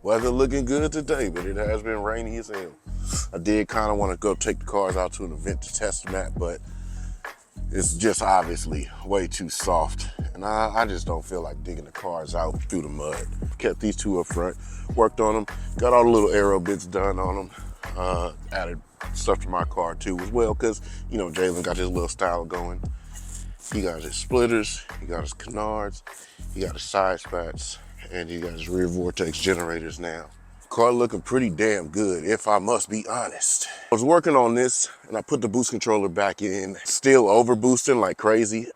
Weather looking good today, but it has been rainy as hell. I did kind of want to go take the cars out to an event to test them at, but it's just obviously way too soft. And I just don't feel like digging the cars out through the mud. Kept these two up front, worked on them, got all the little aero bits done on them. Added stuff to my car too as well, because, you know, Jalen got his little style going. He got his splitters, he got his canards, he got his side spats, and he got his rear vortex generators now. Car looking pretty damn good, if I must be honest. I was working on this and I put the boost controller back in, still over boosting like crazy,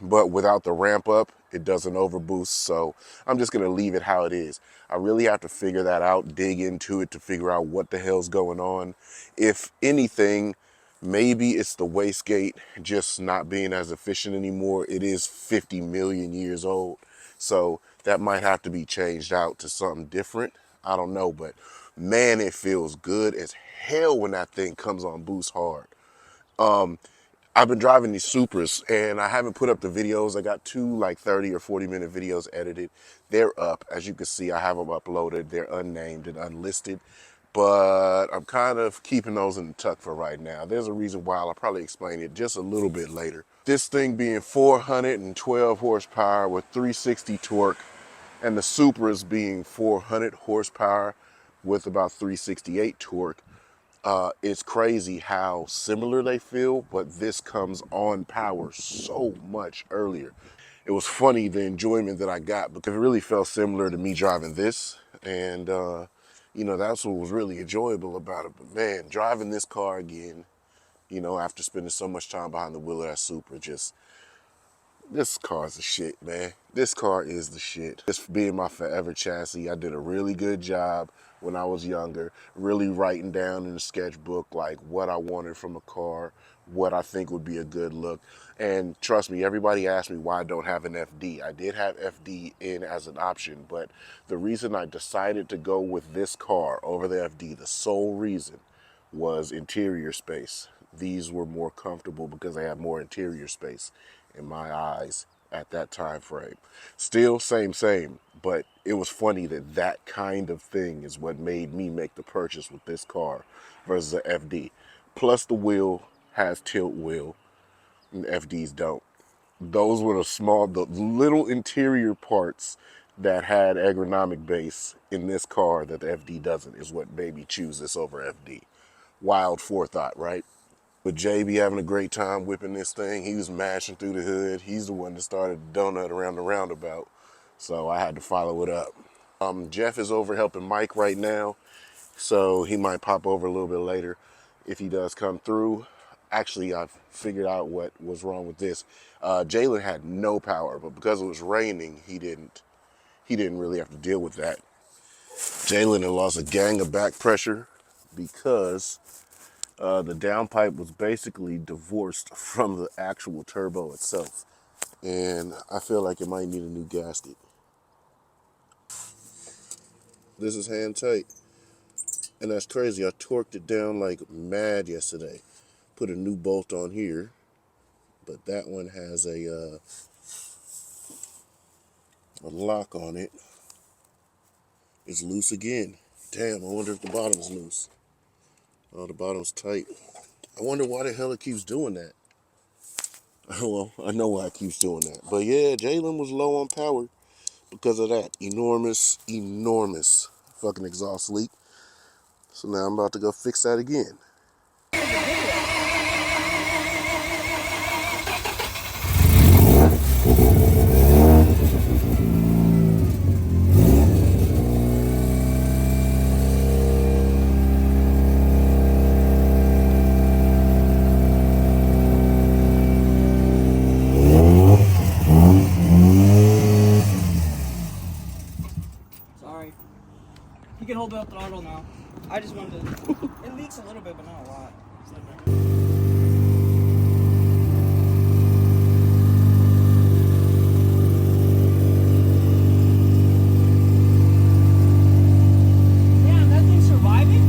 but without the ramp up, it doesn't overboost, so I'm just gonna leave it how it is. I really have to figure that out, dig into it to figure out what the hell's going on. If anything, maybe it's the wastegate just not being as efficient anymore. It is 50 million years old, so that might have to be changed out to something different. I don't know, but man, it feels good as hell when that thing comes on boost hard. I've been driving these Supras and I haven't put up the videos. I got two like 30 or 40-minute videos edited. They're up. As you can see, I have them uploaded. They're unnamed and unlisted, but I'm kind of keeping those in the tuck for right now. There's a reason why. I'll probably explain it just a little bit later. This thing being 412 horsepower with 360 torque, and the Supras being 400 horsepower with about 368 torque, it's crazy how similar they feel, but this comes on power so much earlier. It was funny the enjoyment that I got because it really felt similar to me driving this, and you know, that's what was really enjoyable about it. But man, driving this car again, you know, after spending so much time behind the wheel of that Supra, just, this car's the shit, man. This car is the shit. This being my forever chassis, I did a really good job when I was younger, really writing down in the sketchbook like what I wanted from a car, what I think would be a good look. And trust me, everybody asked me why I don't have an FD. I did have FD in as an option, but the reason I decided to go with this car over the FD, the sole reason, was interior space. These were more comfortable because they have more interior space in my eyes at that time frame. Still same, but it was funny that that kind of thing is what made me make the purchase with this car versus the FD. Plus the wheel has tilt wheel and FDs don't. Those were the little interior parts that had ergonomic base in this car that the FD doesn't, is what made me choose this over FD. Wild forethought, right? But Jay be having a great time whipping this thing. He was mashing through the hood. He's the one that started the donut around the roundabout, so I had to follow it up. Jeff is over helping Mike right now, so he might pop over a little bit later if he does come through. Actually, I've figured out what was wrong with this. Jalen had no power, but because it was raining, he didn't really have to deal with that. Jalen had lost a gang of back pressure because the downpipe was basically divorced from the actual turbo itself. And I feel like it might need a new gasket. This is hand tight. And that's crazy. I torqued it down like mad yesterday. Put a new bolt on here. But that one has a lock on it. It's loose again. Damn, I wonder if the bottom's loose. Oh, the bottom's tight. I wonder why the hell it keeps doing that. Well, I know why it keeps doing that. But yeah, Jalen was low on power because of that enormous fucking exhaust leak. So now I'm about to go fix that again. Sorry. You can hold the throttle now. I just wanted to... It leaks a little bit, but not a lot. Damn, that thing's surviving?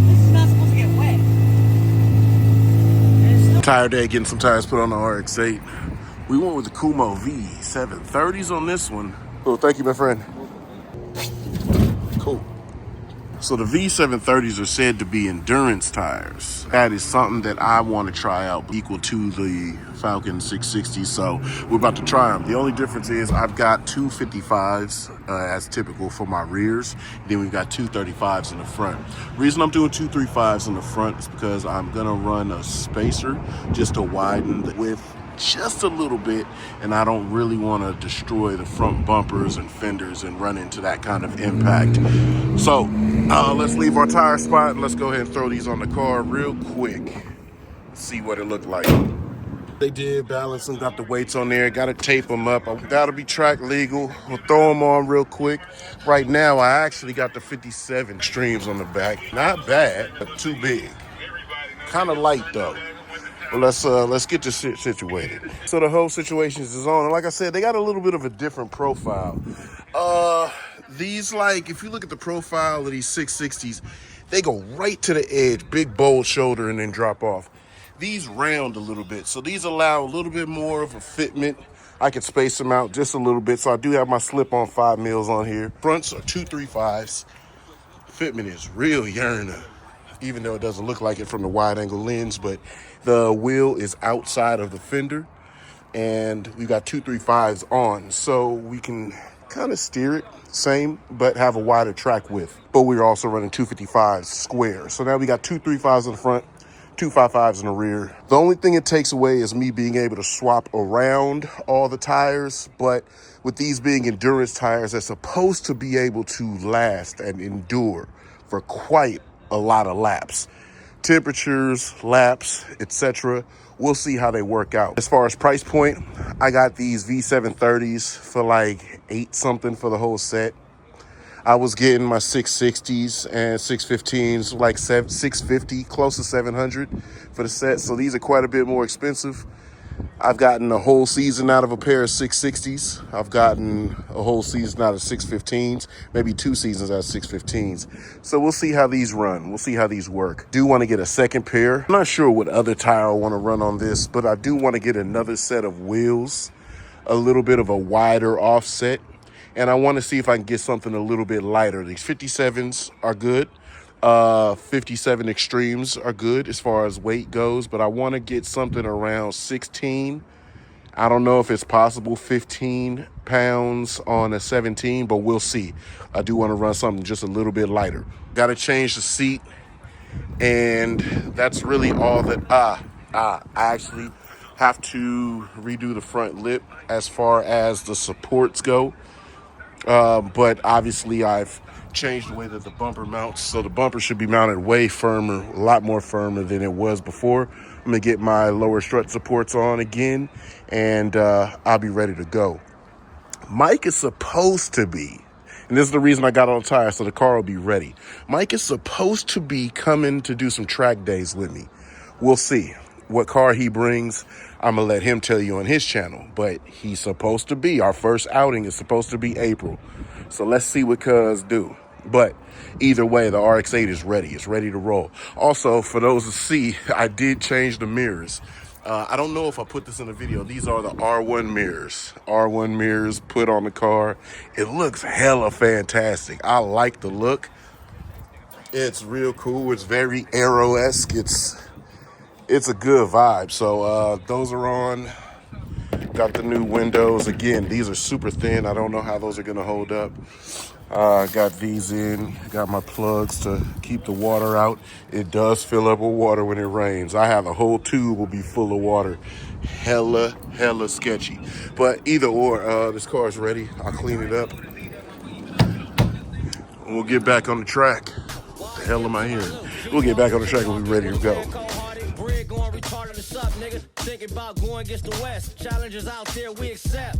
This is not supposed to get wet. And it's still... Entire day getting some tires put on the RX-8. We went with the Kumo V730s on this one. Oh, thank you, my friend. Cool. So the V730s are said to be endurance tires. That is something that I want to try out, equal to the Falcon 660. So we're about to try them. The only difference is I've got two 55s as typical for my rears. Then we've got two 35s in the front. Reason I'm doing two 35s in the front is because I'm gonna run a spacer just to widen the width just a little bit, and I don't really want to destroy the front bumpers and fenders and run into that kind of impact. So let's leave our tire spot and let's go ahead and throw these on the car real quick, see what it looked like. They did balance them, got the weights on there, got to tape them up. That'll be track legal. We'll throw them on real quick. Right now I actually got the 57 streams on the back. Not bad, but too big. Kind of light though. Well, let's get this shit situated. So the whole situation is on. And like I said, they got a little bit of a different profile. These, like, if you look at the profile of these 660s, they go right to the edge, big bold shoulder, and then drop off. These round a little bit. So these allow a little bit more of a fitment. I can space them out just a little bit. So I do have my slip-on 5 mils on here. Fronts are 235s. Fitment is real yearner, even though it doesn't look like it from the wide angle lens, but the wheel is outside of the fender and we got 235s on, so we can kind of steer it same, but have a wider track width. But we're also running 255s square. So now we got 235s in the front, 255s in the rear. The only thing it takes away is me being able to swap around all the tires, but with these being endurance tires, they're supposed to be able to last and endure for quite a lot of laps. Temperatures, laps, etc. We'll see how they work out. As far as price point, I got these V730s for like $8 something for the whole set. I was getting my 660s and 615s like $650, close to $700 for the set. So these are quite a bit more expensive. I've gotten a whole season out of a pair of 660s. I've gotten a whole season out of 615s, maybe 2 seasons out of 615s. So we'll see how these run. We'll see how these work. Do want to get a second pair. I'm not sure what other tire I want to run on this, but I do want to get another set of wheels, a little bit of a wider offset. And I want to see if I can get something a little bit lighter. These 57s are good. 57 Extremes are good as far as weight goes, but I want to get something around 16. I don't know if it's possible 15 pounds on a 17, but we'll see. I do want to run something just a little bit lighter. Got to change the seat, and that's really all that I actually have to redo the front lip as far as the supports go. But obviously I've changed the way that the bumper mounts, so the bumper should be mounted way firmer, a lot more firmer than it was before. I'm gonna get my lower strut supports on again, and I'll be ready to go. Mike is supposed to be, and this is the reason I got on tires, so the car will be ready. Mike is supposed to be coming to do some track days with me. We'll see what car he brings. I'm gonna let him tell you on his channel, but he's supposed to be. Our first outing is supposed to be April. So let's see what cuz do. But either way, the RX-8 is ready. It's ready to roll. Also, for those to see, I did change the mirrors. I don't know if I put this in the video. These are the R1 mirrors. R1 mirrors put on the car. It looks hella fantastic. I like the look. It's real cool. It's very aero-esque. It's a good vibe. So those are on. Got the new windows. Again, these are super thin. I don't know how those are gonna hold up. Got these in. Got my plugs to keep the water out. It does fill up with water when it rains. I have a whole tube will be full of water. Hella sketchy. But either or, this car is ready. I'll clean it up. And we'll get back on the track. What the hell am I hearing? We'll get back on the track and we'll be ready to go. Going retarded as up, nigga. Thinking about going against the West. Challenges out there we accept.